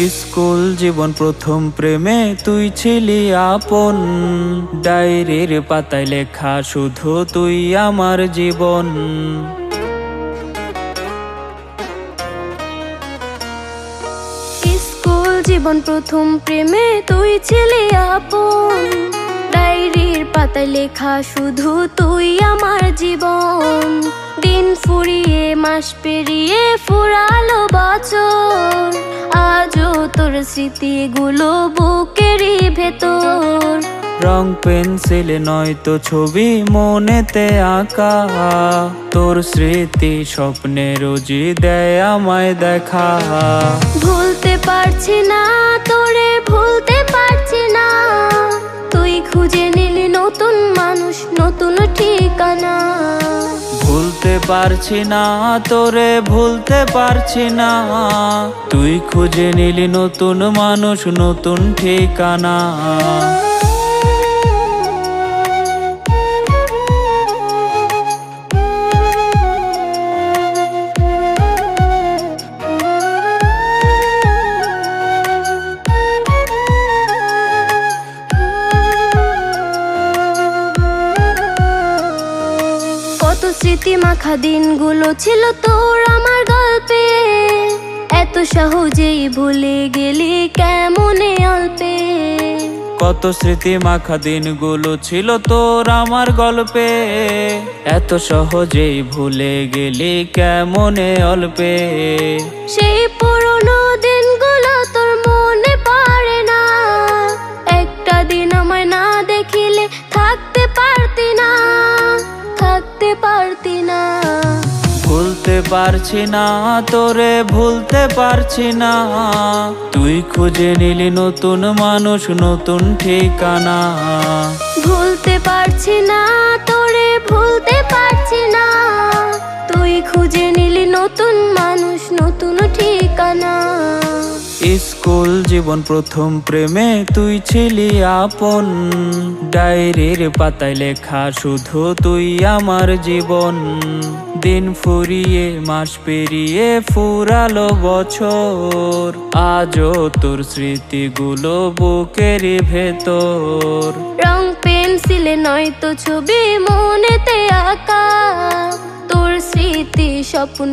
School জীবন প্রথম প্রেমে তুই ছিলি আপন, ডায়েরির পাতায় লেখা শুধু তুই আমার জীবন। স্কুল জীবন প্রথম প্রেমে তুই ছিলি আপন, ডায়েরির পাতায় লেখা শুধু তুই আমার জীবন। দিন ফুরিয়ে মাস পেরিয়ে ফুরালো বছর, আজও তোর স্মৃতিগুলো বুকেরই ভেতর। রং পেন্সিলে নয়তো ছবি মনেতে আঁকা, তোর স্মৃতি স্বপ্নে রোজই দেয় আমায় দেখা। ভুলতে পারছি না তোরে, ভুলতে পারছি না, তুই খুঁজে নিলি নতুন মানুষ, নতুন ঠিকানা। ভুলতে পারছি না তোরে, ভুলতে পারছি না, তুই খুঁজে নিলি নতুন মানুষ, নতুন ঠিকানা। কত স্মৃতি মাখা দিনগুলো ছিল তোর আমার গল্পে, এত সহজেই ভুলে গেলি কেমনে অল্পে। কত স্মৃতি মাখা দিনগুলো ছিল তোর আমার গল্পে, এত সহজেই ভুলে গেলি কেমনে অল্পে। সেই পুরনো দিনগুলো তোর মনে পড়ে না, একটা দিন আমায় না দেখিলে থাকতে পারতি না, থাকতে পারতি না। ভুলতে পারছি না তোরে, ভুলতে পারছি না, তুই খুঁজে নিলি নতুন মানুষ, নতুন ঠিকানা। ভুলতে পারছি না তোরে, ভুলতে পারছি না, তুই খুঁজে নিলি নতুন মানুষ, নতুন ঠিকানা। স্কুল জীবন প্রথম প্রেমে তুই ছিলি আপন, ডায়েরির পাতায় লেখা শুধু তুই আমার জীবন। দিন ফুরিয়ে মাস পেরিয়ে ফুরালো বছর, আজও তোর স্মৃতিগুলো বুকেরই ভেতর। রং পেন্সিলে নয়তো ছবি মনেতে আঁকা, তোর স্মৃতি স্বপ্ন